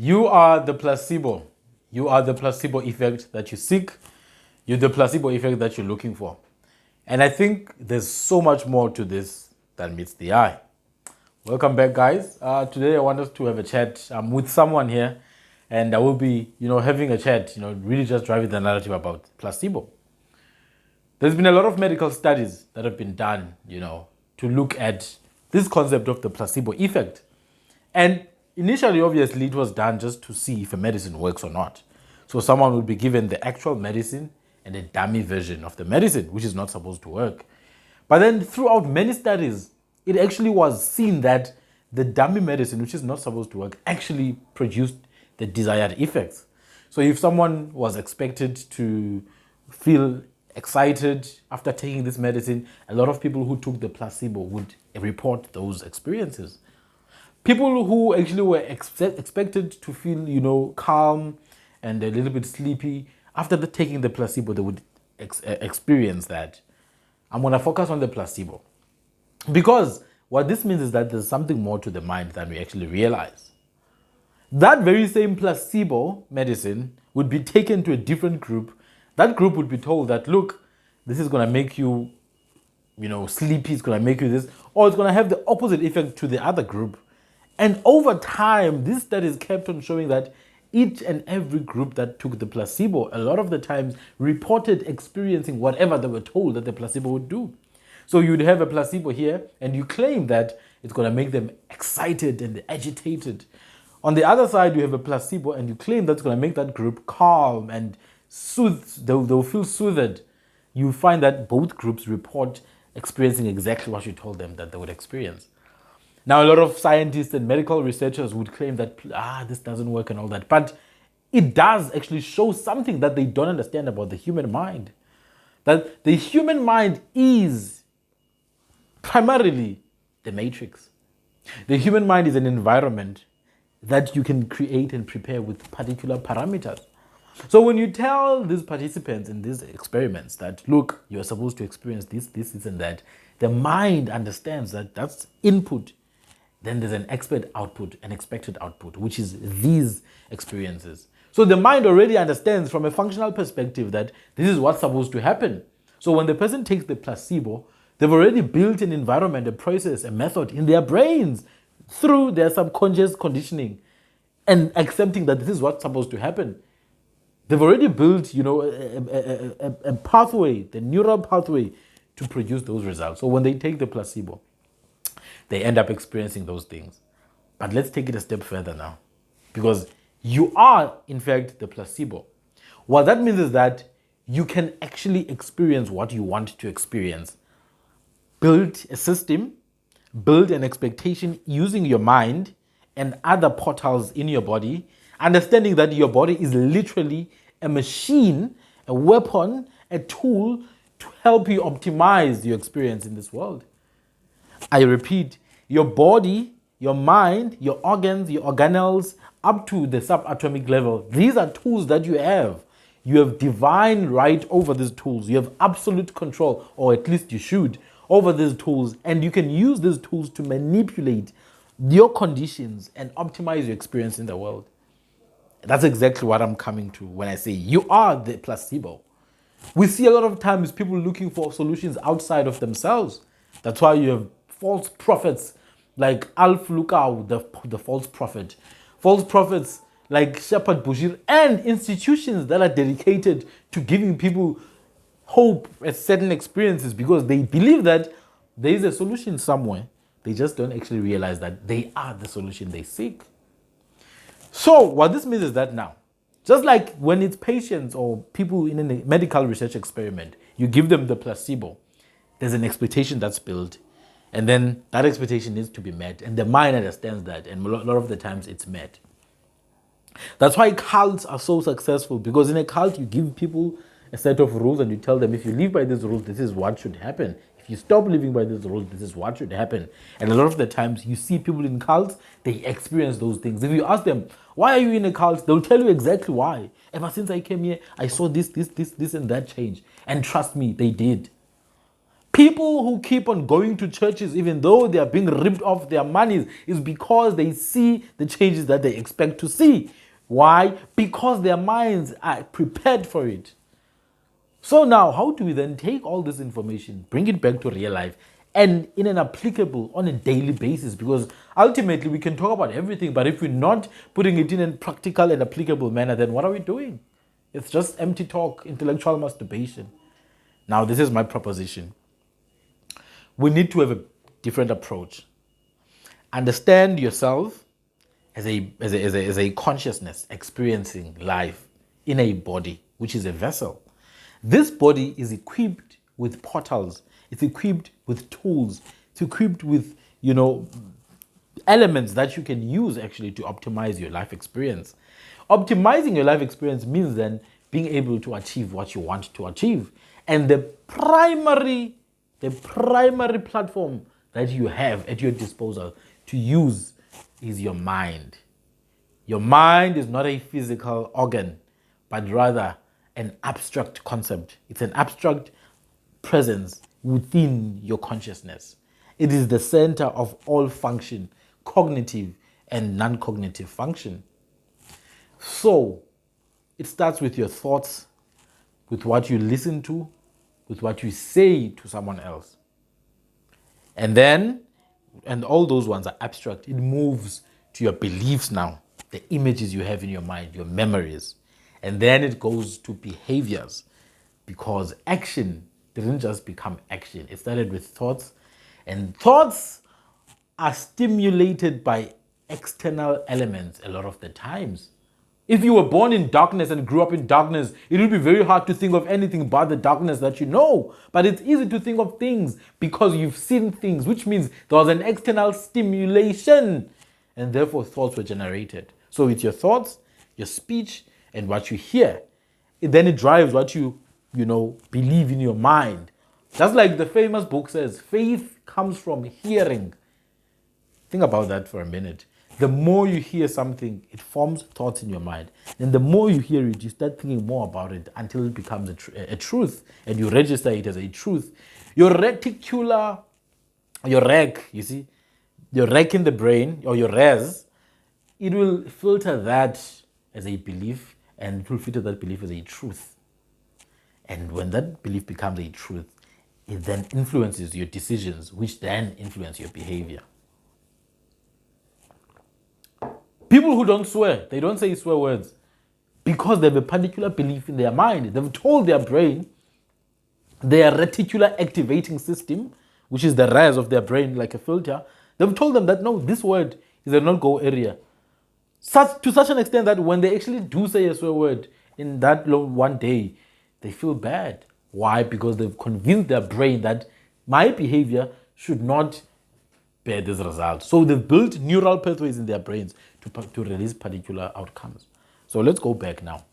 You are the placebo. You are the placebo effect that you seek. You're the placebo effect that you're looking for. And I think there's so much more to this than meets the eye. Welcome back, guys. Today I want us to have a chat. I'm with someone here, and I will be, having a chat, really just driving the narrative about placebo. There's been a lot of medical studies that have been done, to look at this concept of the placebo effect. And initially, obviously, it was done just to see if a medicine works or not. So someone would be given the actual medicine and a dummy version of the medicine, which is not supposed to work. But then throughout many studies, it actually was seen that the dummy medicine, which is not supposed to work, actually produced the desired effects. So if someone was expected to feel excited after taking this medicine, a lot of people who took the placebo would report those experiences. People who actually were expected to feel, calm and a little bit sleepy, after taking the placebo, they would experience that. I'm going to focus on the placebo. Because what this means is that there's something more to the mind than we actually realize. That very same placebo medicine would be taken to a different group. That group would be told that, look, this is going to make you, sleepy, it's going to make you this, or it's going to have the opposite effect to the other group. And over time, this studies kept on showing that each and every group that took the placebo, a lot of the times, reported experiencing whatever they were told that the placebo would do. So you'd have a placebo here, and you claim that it's going to make them excited and agitated. On the other side, you have a placebo, and you claim that's going to make that group calm and soothed. They'll feel soothed. You find that both groups report experiencing exactly what you told them that they would experience. Now, a lot of scientists and medical researchers would claim that, this doesn't work and all that. But it does actually show something that they don't understand about the human mind. That the human mind is primarily the matrix. The human mind is an environment that you can create and prepare with particular parameters. So when you tell these participants in these experiments that, look, you're supposed to experience this, and that, the mind understands that that's input. Then there's an expected output, which is these experiences. So the mind already understands from a functional perspective that this is what's supposed to happen. So when the person takes the placebo, they've already built an environment, a process, a method in their brains through their subconscious conditioning and accepting that this is what's supposed to happen. They've already built, a pathway, the neural pathway to produce those results. So when they take the placebo, they end up experiencing those things. But let's take it a step further now. Because you are, in fact, the placebo. What that means is that you can actually experience what you want to experience. Build a system, build an expectation using your mind and other portals in your body, understanding that your body is literally a machine, a weapon, a tool to help you optimize your experience in this world. I repeat, your body, your mind, your organs, your organelles, up to the subatomic level, these are tools that you have. You have divine right over these tools. You have absolute control, or at least you should, over these tools. And you can use these tools to manipulate your conditions and optimize your experience in the world. That's exactly what I'm coming to when I say you are the placebo. We see a lot of times people looking for solutions outside of themselves. That's why you have false prophets like Alf Lukau, the false prophet. False prophets like Shepherd Bushir, and institutions that are dedicated to giving people hope at certain experiences because they believe that there is a solution somewhere. They just don't actually realize that they are the solution they seek. So what this means is that now, just like when it's patients or people in a medical research experiment, you give them the placebo, there's an expectation that's built, and then that expectation needs to be met, and the mind understands that, and a lot of the times it's met. That's why cults are so successful, because in a cult you give people a set of rules and you tell them, if you live by these rules, this is what should happen. If you stop living by these rules, this is what should happen. And a lot of the times you see people in cults, they experience those things. If you ask them, why are you in a cult? They'll tell you exactly why. Ever since I came here, I saw this and that change. And trust me, they did. People who keep on going to churches even though they are being ripped off their monies is because they see the changes that they expect to see. Why? Because their minds are prepared for it. So now, how do we then take all this information, bring it back to real life, and in an applicable, on a daily basis? Because ultimately we can talk about everything, but if we're not putting it in a practical and applicable manner, then what are we doing? It's just empty talk, intellectual masturbation. Now, this is my proposition. We need to have a different approach. Understand yourself as a consciousness experiencing life in a body, which is a vessel. This body is equipped with portals. It's equipped with tools. It's equipped with, elements that you can use actually to optimize your life experience. Optimizing your life experience means then being able to achieve what you want to achieve. And the primary platform that you have at your disposal to use is your mind. Your mind is not a physical organ, but rather an abstract concept. It's an abstract presence within your consciousness. It is the center of all function, cognitive and non-cognitive function. So, it starts with your thoughts, with what you listen to, with what you say to someone else. And all those ones are abstract. It moves to your beliefs now, the images you have in your mind, your memories. And then it goes to behaviors, because action didn't just become action. It started with thoughts, and thoughts are stimulated by external elements a lot of the times. If you were born in darkness and grew up in darkness, it will be very hard to think of anything but the darkness that you know. But it's easy to think of things because you've seen things, which means there was an external stimulation, and therefore thoughts were generated. So it's your thoughts, your speech, and what you hear. Then it drives what you believe in your mind. Just like the famous book says, faith comes from hearing. Think about that for a minute. The more you hear something, it forms thoughts in your mind. And the more you hear it, you start thinking more about it until it becomes a truth, and you register it as a truth. Your rack in the brain, or your res, it will filter that as a belief, and it will filter that belief as a truth. And when that belief becomes a truth, it then influences your decisions, which then influence your behavior. People who don't swear, they don't say swear words because they have a particular belief in their mind. They've told their brain, their reticular activating system, which is the rise of their brain like a filter, they've told them that no, this word is a no-go area. To such an extent that when they actually do say a swear word in that one day, they feel bad. Why? Because they've convinced their brain that my behavior should not bear this result. So they've built neural pathways in their brains to release particular outcomes. So let's go back now.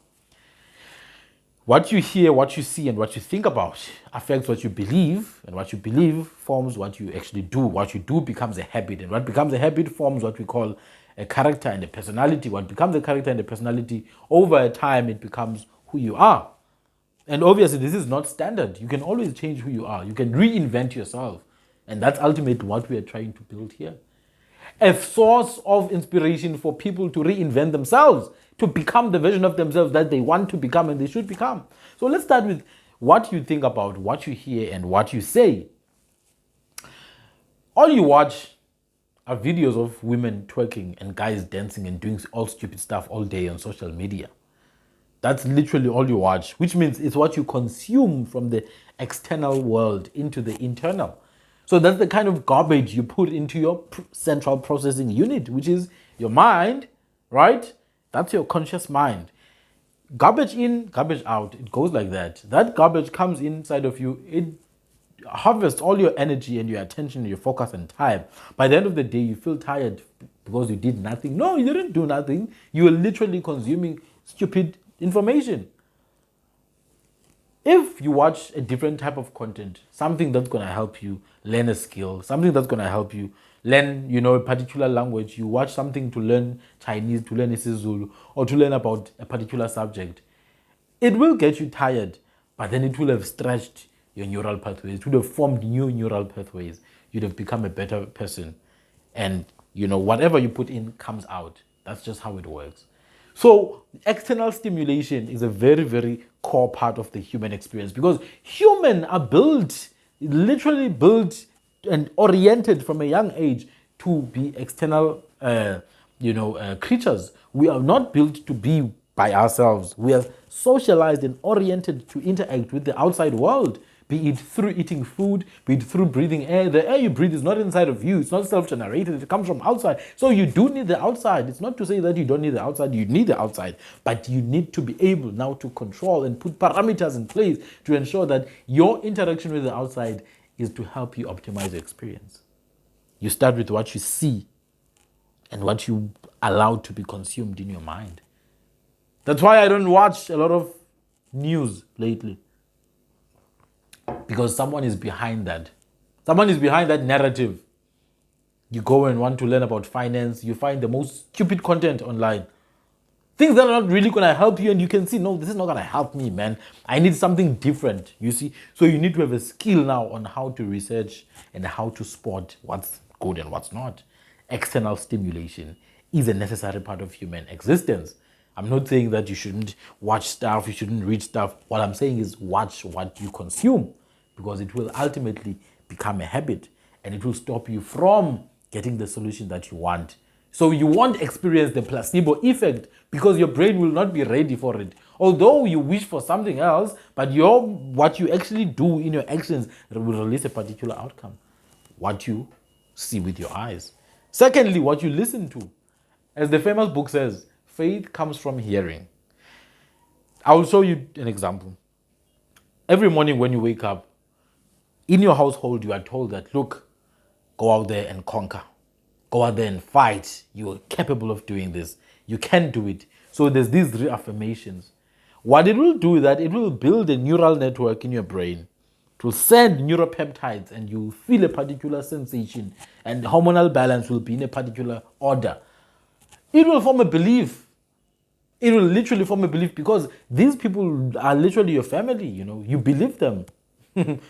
What you hear, what you see, and what you think about affects what you believe, and what you believe forms what you actually do. What you do becomes a habit, and what becomes a habit forms what we call a character and a personality. What becomes a character and a personality, over a time, it becomes who you are. And obviously, this is not standard. You can always change who you are. You can reinvent yourself. And that's ultimately what we are trying to build here. A source of inspiration for people to reinvent themselves, to become the version of themselves that they want to become and they should become. So let's start with what you think about, what you hear, and what you say. All you watch are videos of women twerking and guys dancing and doing all stupid stuff all day on social media. That's literally all you watch, which means it's what you consume from the external world into the internal. So that's the kind of garbage you put into your central processing unit, which is your mind, right? That's your conscious mind. Garbage in, garbage out. It goes like that. That garbage comes inside of you. It harvests all your energy and your attention, your focus and time. By the end of the day, you feel tired because you did nothing. No, you didn't do nothing. You were literally consuming stupid information. If you watch a different type of content, something that's going to help you learn a skill, something that's going to help you learn, a particular language, you watch something to learn Chinese, to learn isiZulu, or to learn about a particular subject, it will get you tired, but then it will have stretched your neural pathways. It would have formed new neural pathways. You'd have become a better person. And, whatever you put in comes out. That's just how it works. So external stimulation is a very, very core part of the human experience, because humans are literally built and oriented from a young age to be external, creatures. We are not built to be by ourselves. We are socialized and oriented to interact with the outside world, be it through eating food, be it through breathing air. The air you breathe is not inside of you. It's not self-generated. It comes from outside. So you do need the outside. It's not to say that you don't need the outside. You need the outside. But you need to be able now to control and put parameters in place to ensure that your interaction with the outside is to help you optimize your experience. You start with what you see and what you allow to be consumed in your mind. That's why I don't watch a lot of news lately. Because someone is behind that. Someone is behind that narrative. You go and want to learn about finance, you find the most stupid content online. Things that are not really going to help you, and you can see, no, this is not going to help me, man. I need something different, you see. So you need to have a skill now on how to research and how to spot what's good and what's not. External stimulation is a necessary part of human existence. I'm not saying that you shouldn't watch stuff, you shouldn't read stuff. What I'm saying is watch what you consume, because it will ultimately become a habit and it will stop you from getting the solution that you want. So you won't experience the placebo effect because your brain will not be ready for it. Although you wish for something else, but what you actually do in your actions will release a particular outcome. What you see with your eyes. Secondly, what you listen to. As the famous book says, faith comes from hearing. I will show you an example. Every morning when you wake up, in your household, you are told that, look, go out there and conquer. Go out there and fight. You are capable of doing this. You can do it. So there's these reaffirmations. What it will do is that it will build a neural network in your brain. It will send neuropeptides and you feel a particular sensation and hormonal balance will be in a particular order. It will form a belief. It will literally form a belief because these people are literally your family, You believe them.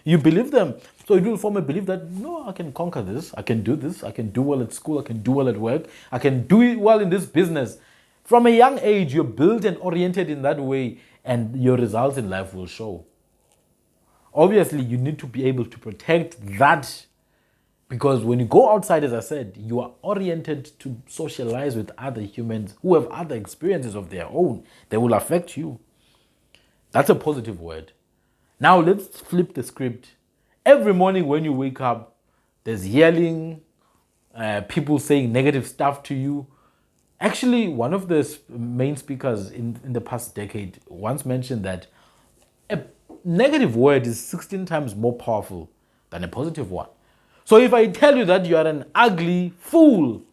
You believe them. So it will form a belief that, no, I can conquer this. I can do this. I can do well at school. I can do well at work. I can do it well in this business. From a young age, you're built and oriented in that way, and your results in life will show. Obviously, you need to be able to protect that, because when you go outside, as I said, you are oriented to socialize with other humans who have other experiences of their own. They will affect you. That's a positive word. Now let's flip the script. Every morning when you wake up, there's yelling, people saying negative stuff to you. Actually, one of the main speakers in the past decade once mentioned that a negative word is 16 times more powerful than a positive one. So if I tell you that you are an ugly fool,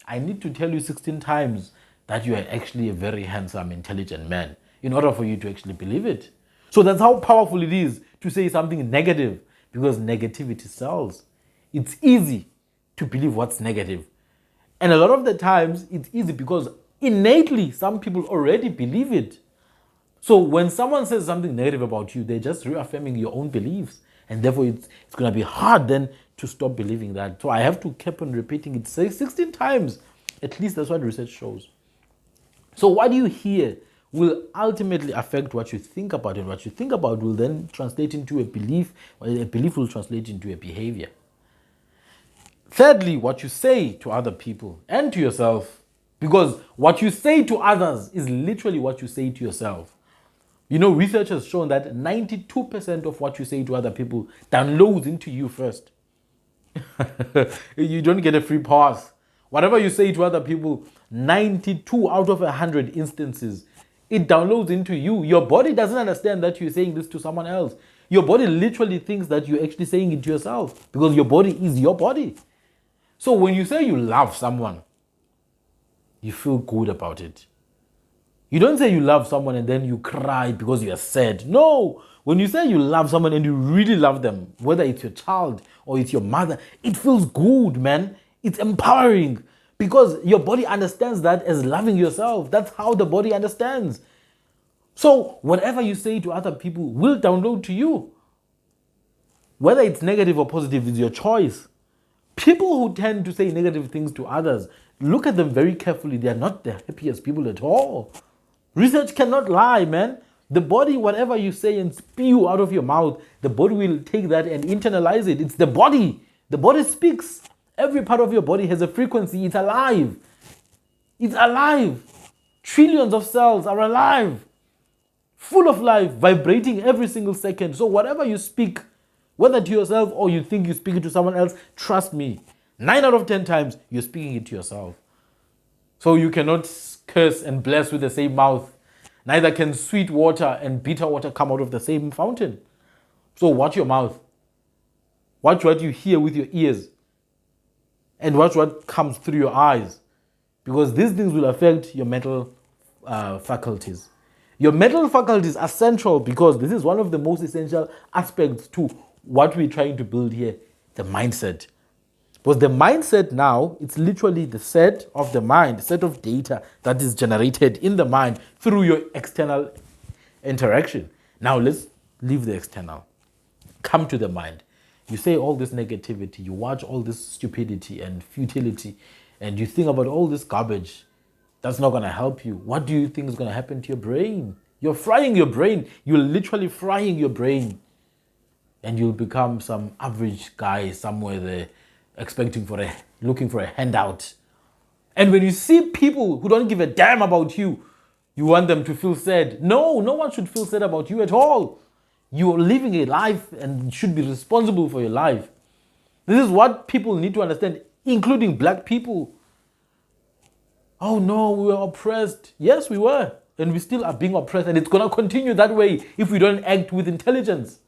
I need to tell you 16 times that you are actually a very handsome, intelligent man in order for you to actually believe it. So that's how powerful it is to say something negative, because negativity sells. It's easy to believe what's negative. And a lot of the times it's easy because innately some people already believe it. So when someone says something negative about you, they're just reaffirming your own beliefs. And therefore it's going to be hard then to stop believing that. So I have to keep on repeating it, say 16 times. At least that's what research shows. So what you hear will ultimately affect what you think about, and what you think about will then translate into a belief, or a belief will translate into a behavior. Thirdly, what you say to other people and to yourself, because what you say to others is literally what you say to yourself. Research has shown that 92% of what you say to other people downloads into you first. You don't get a free pass. Whatever you say to other people, 92 out of 100 instances, it downloads into you. Your body doesn't understand that you're saying this to someone else. Your body literally thinks that you're actually saying it to yourself, because your body is your body. So when you say you love someone, you feel good about it. You don't say you love someone and then you cry because you are sad. No. When you say you love someone and you really love them, whether it's your child or it's your mother, it feels good, man. It's empowering. Because your body understands that as loving yourself. That's how the body understands. So whatever you say to other people will download to you. Whether it's negative or positive is your choice. People who tend to say negative things to others, look at them very carefully. They are not the happiest people at all. Research cannot lie, man. The body, whatever you say and spew out of your mouth, the body will take that and internalize it. It's the body. The body speaks. Every part of your body has a frequency. It's alive. It's alive. Trillions of cells are alive. Full of life, vibrating every single second. So whatever you speak, whether to yourself or you think you're speaking to someone else, trust me, 9 out of 10 times, you're speaking it to yourself. So you cannot curse and bless with the same mouth. Neither can sweet water and bitter water come out of the same fountain. So watch your mouth. Watch what you hear with your ears. And watch what comes through your eyes. Because these things will affect your mental faculties. Your mental faculties are central because this is one of the most essential aspects to what we're trying to build here, the mindset. Because the mindset now, it's literally the set of the mind, set of data that is generated in the mind through your external interaction. Now let's leave the external. Come to the mind. You say all this negativity, you watch all this stupidity and futility, and you think about all this garbage. That's not going to help you. What do you think is going to happen to your brain? You're frying your brain. You're literally frying your brain. And you'll become some average guy somewhere there looking for a handout. And when you see people who don't give a damn about you, you want them to feel sad. No one should feel sad about you at all. You're living a life and should be responsible for your life. This is what people need to understand, including black people. Oh no, we were oppressed. Yes, we were. And we still are being oppressed. And it's going to continue that way if we don't act with intelligence.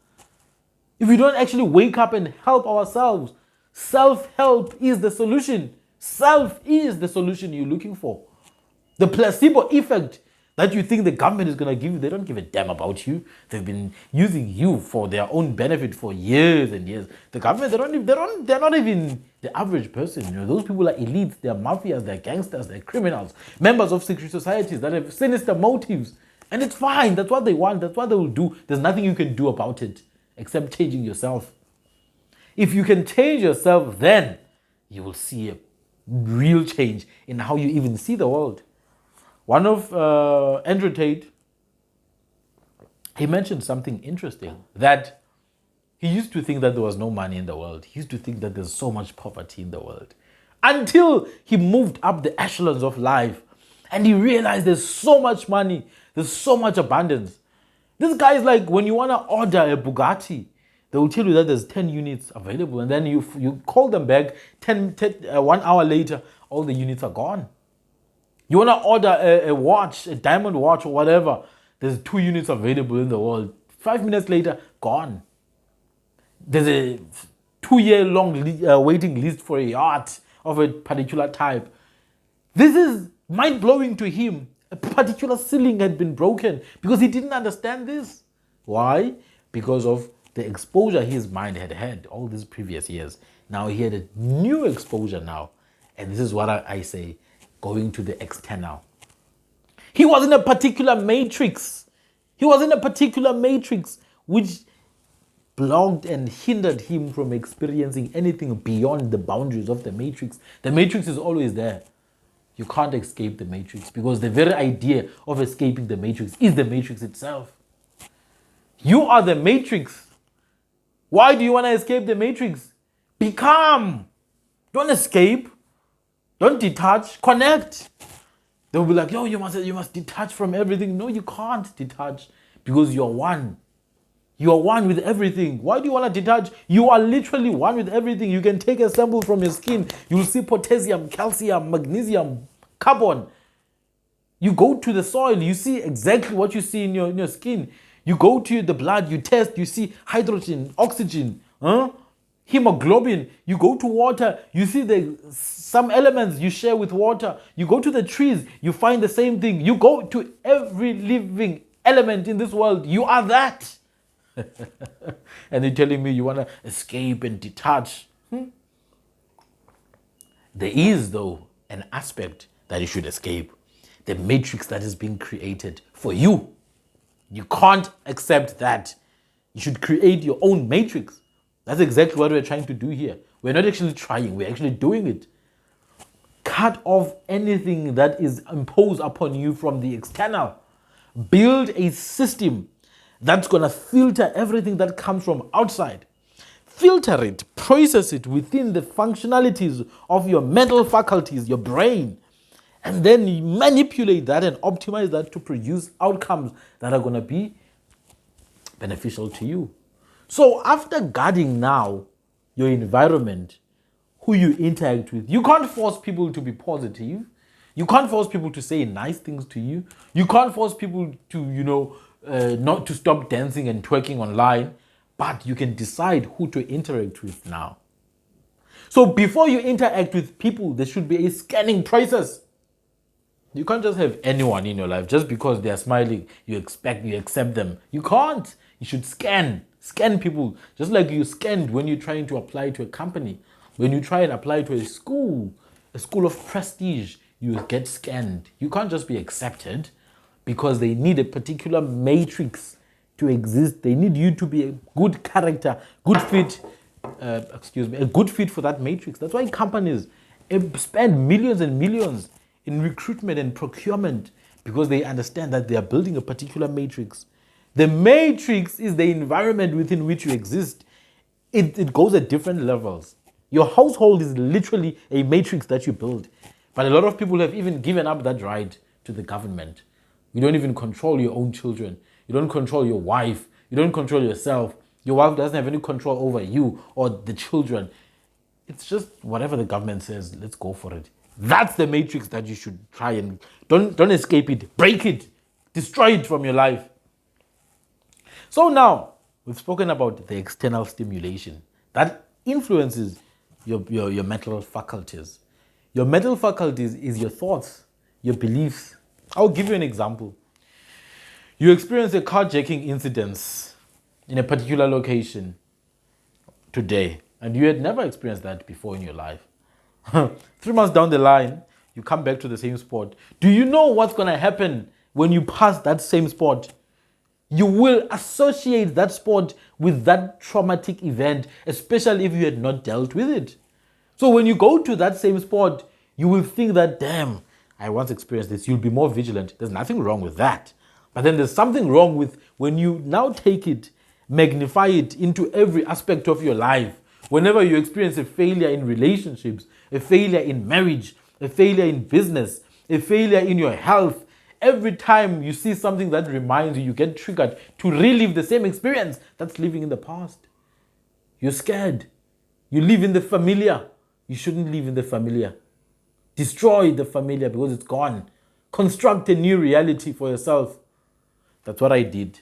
If we don't actually wake up and help ourselves. Self-help is the solution. Self is the solution you're looking for. The placebo effect that you think the government is going to give you, they don't give a damn about you. They've been using you for their own benefit for years and years. The government, they're not even the average person. You know, those people are elites, they're mafias, they're gangsters, they're criminals, members of secret societies that have sinister motives. And it's fine. That's what they want. That's what they will do. There's nothing you can do about it except changing yourself. If you can change yourself, then you will see a real change in how you even see the world. One of Andrew Tate, he mentioned something interesting, that he used to think that there was no money in the world. He used to think that there's so much poverty in the world. Until he moved up the echelons of life and he realized there's so much money, there's so much abundance. This guy is like, when you want to order a Bugatti, they will tell you that there's 10 units available, and then you call them back 1 hour later, all the units are gone. You want to order a watch, a diamond watch or whatever, there's 2 units available in the world. 5 minutes later, gone. There's a 2-year-long waiting list for a yacht of a particular type. This is mind-blowing to him. A particular ceiling had been broken because he didn't understand this. Why? Because of the exposure his mind had had all these previous years. Now he had a new exposure now. And this is what I say, going to the external. He was in a particular matrix. Which blocked and hindered him from experiencing anything beyond the boundaries of the matrix. The matrix is always there. You can't escape the matrix because the very idea of escaping the matrix is the matrix itself. You are the matrix. Why do you want to escape the matrix? Become. Don't escape. Don't detach. Connect. They'll be like, yo, you must detach from everything. No, you can't detach because you're one. You are one with everything. Why do you want to detach? You are literally one with everything. You can take a sample from your skin. You'll see potassium, calcium, magnesium, carbon. You go to the soil. You see exactly what you see in your skin. You go to the blood. You test. You see hydrogen, oxygen, hemoglobin. You go to water. You see some elements you share with water. You go to the trees. You find the same thing. You go to every living element in this world. You are that. And you're telling me you want to escape and detach. There is, though, an aspect that you should escape. The matrix that is being created for you. You can't accept that. You should create your own matrix. That's exactly what we're trying to do here. We're not actually trying, we're actually doing it. Cut off anything that is imposed upon you from the external. Build a system that's going to filter everything that comes from outside. Filter it, process it within the functionalities of your mental faculties, your brain, and then you manipulate that and optimize that to produce outcomes that are going to be beneficial to you. So after guarding now your environment, who you interact with, you can't force people to be positive. You can't force people to say nice things to you. You can't force people to, not to stop dancing and twerking online, but you can decide who to interact with now. So before you interact with people, there should be a scanning process. You can't just have anyone in your life just because they're smiling, you accept them. You can't. You should scan people, just like you scanned when you're trying to apply to a company. When you try and apply to a school of prestige, you get scanned. You can't just be accepted because they need a particular matrix to exist. They need you to be a good character, good fit, a good fit for that matrix. That's why companies spend millions and millions in recruitment and procurement, because they understand that they are building a particular matrix. The matrix is the environment within which you exist. It goes at different levels. Your household is literally a matrix that you build. But a lot of people have even given up that right to the government. You don't even control your own children. You don't control your wife. You don't control yourself. Your wife doesn't have any control over you or the children. It's just whatever the government says, let's go for it. That's the matrix that you should try and don't escape it, break it, destroy it from your life. So now we've spoken about the external stimulation that influences your mental faculties. Your mental faculties is your thoughts, your beliefs. I'll give you an example. You experience a carjacking incident in a particular location today, and you had never experienced that before in your life. 3 months down the line, you come back to the same spot. Do you know what's going to happen when you pass that same spot? You will associate that spot with that traumatic event, especially if you had not dealt with it. So when you go to that same spot, you will think that, damn, I once experienced this. You'll be more vigilant. There's nothing wrong with that. But then there's something wrong with when you now take it, magnify it into every aspect of your life. Whenever you experience a failure in relationships, a failure in marriage, a failure in business, a failure in your health, every time you see something that reminds you, you get triggered to relive the same experience. That's living in the past. You're scared. You live in the familiar. You shouldn't live in the familiar. Destroy the familiar because it's gone. Construct a new reality for yourself. That's what I did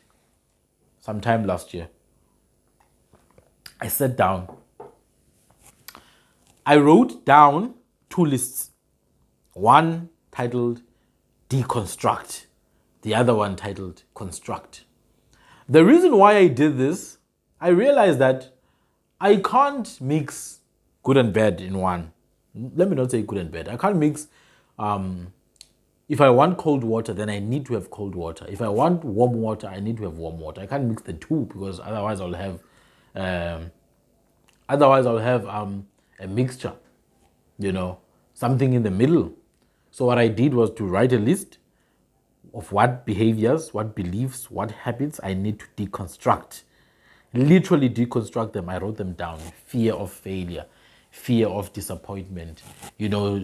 sometime last year. I sat down. I wrote down 2 lists. One titled Deconstruct. The other one titled Construct. The reason why I did this, I realized that I can't mix good and bad in one. Let me not say good and bad. I can't mix, if I want cold water, then I need to have cold water. If I want warm water, I need to have warm water. I can't mix the two because otherwise I'll have a mixture, something in the middle. So what I did was to write a list of what behaviors, what beliefs, what habits I need to deconstruct. Literally deconstruct them. I wrote them down. Fear of failure, fear of disappointment,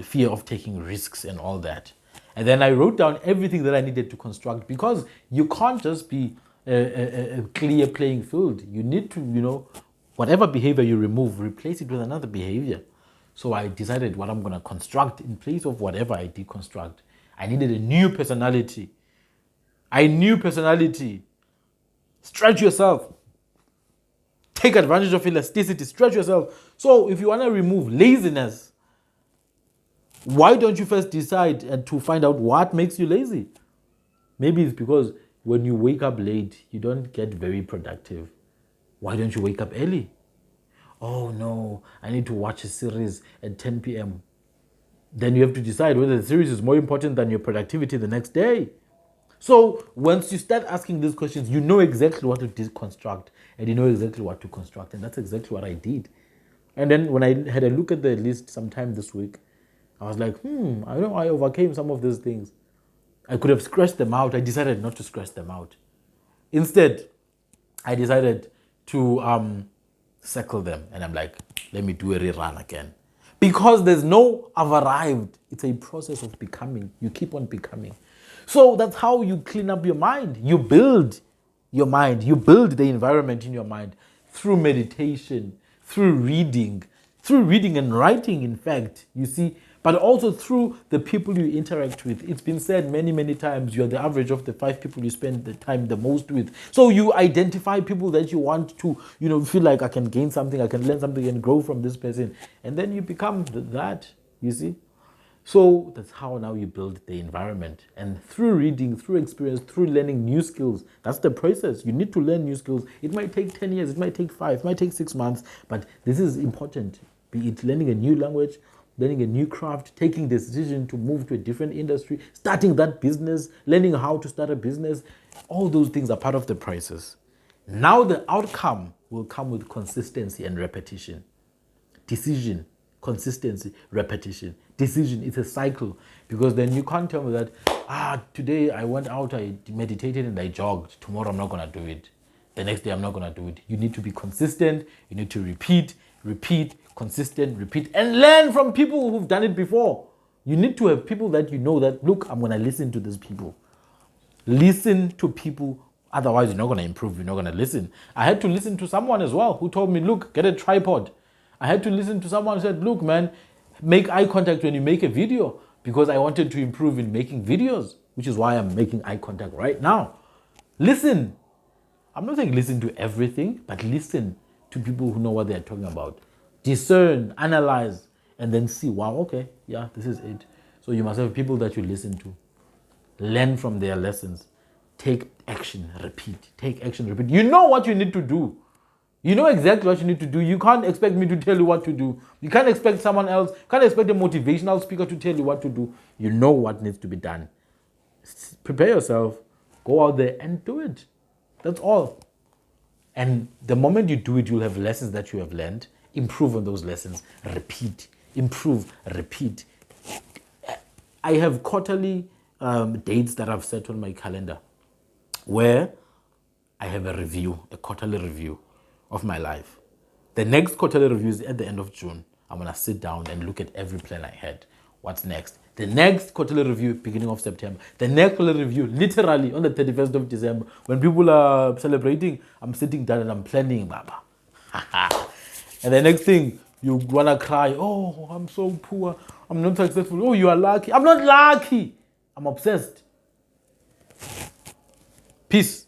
fear of taking risks and all that. And then I wrote down everything that I needed to construct, because you can't just be a clear playing field. You need to, whatever behavior you remove, replace it with another behavior. So I decided what I'm going to construct in place of whatever I deconstruct. I needed a new personality. Stretch yourself. Take advantage of elasticity. Stretch yourself. So if you want to remove laziness, why don't you first decide to find out what makes you lazy? Maybe it's because when you wake up late, you don't get very productive. Why don't you wake up early? Oh no, I need to watch a series at 10 p.m. Then you have to decide whether the series is more important than your productivity the next day. So once you start asking these questions, you know exactly what to deconstruct. and you know exactly what to construct. And that's exactly what I did. And then when I had a look at the list sometime this week, I was like, I know I overcame some of these things. I could have scratched them out. I decided not to scratch them out. Instead, I decided to circle them. And I'm like, let me do a rerun again. Because there's no I've arrived. It's a process of becoming. You keep on becoming. So that's how you clean up your mind. You build your mind. You build the environment in your mind through meditation, through reading and writing, in fact, you see, but also through the people you interact with. It's been said many, many times, you're the average of the 5 people you spend the time the most with. So you identify people that you want to, feel like I can gain something, I can learn something and grow from this person. And then you become that, you see. So that's how now you build the environment. And through reading, through experience, through learning new skills, that's the process. You need to learn new skills. It might take 10 years, it might take 5, it might take 6 months, but this is important. Be it learning a new language, learning a new craft, taking the decision to move to a different industry, starting that business, learning how to start a business. All those things are part of the process. Now the outcome will come with consistency and repetition. Decision, consistency, repetition. Decision, it's a cycle. Because then you can't tell me that, today I went out, I meditated and I jogged. Tomorrow I'm not going to do it. The next day I'm not going to do it. You need to be consistent. You need to repeat, consistent, repeat, and learn from people who've done it before. You need to have people that you know that, look, I'm going to listen to these people. Listen to people. Otherwise, you're not going to improve. You're not going to listen. I had to listen to someone as well who told me, look, get a tripod. I had to listen to someone who said, look, man, make eye contact when you make a video, because I wanted to improve in making videos, which is why I'm making eye contact right now. Listen. I'm not saying listen to everything, but listen to people who know what they're talking about. Discern, analyze, and then see, wow, okay, yeah, this is it. So you must have people that you listen to. Learn from their lessons. Take action, repeat. Take action, repeat. You know what you need to do. You know exactly what you need to do. You can't expect me to tell you what to do. You can't expect someone else, can't expect a motivational speaker to tell you what to do. You know what needs to be done. Prepare yourself, go out there and do it. That's all. And the moment you do it, you'll have lessons that you have learned. Improve on those lessons. Repeat. Improve. Repeat. I have quarterly dates that I've set on my calendar where I have a quarterly review of my life. The next quarterly review is at the end of June. I'm going to sit down and look at every plan I had. What's next? The next quarterly review, beginning of September. The next quarterly review, literally on the 31st of December. When people are celebrating, I'm sitting down and I'm planning, Baba. And the next thing, you want to cry. Oh, I'm so poor. I'm not successful. Oh, you are lucky. I'm not lucky. I'm obsessed. Peace.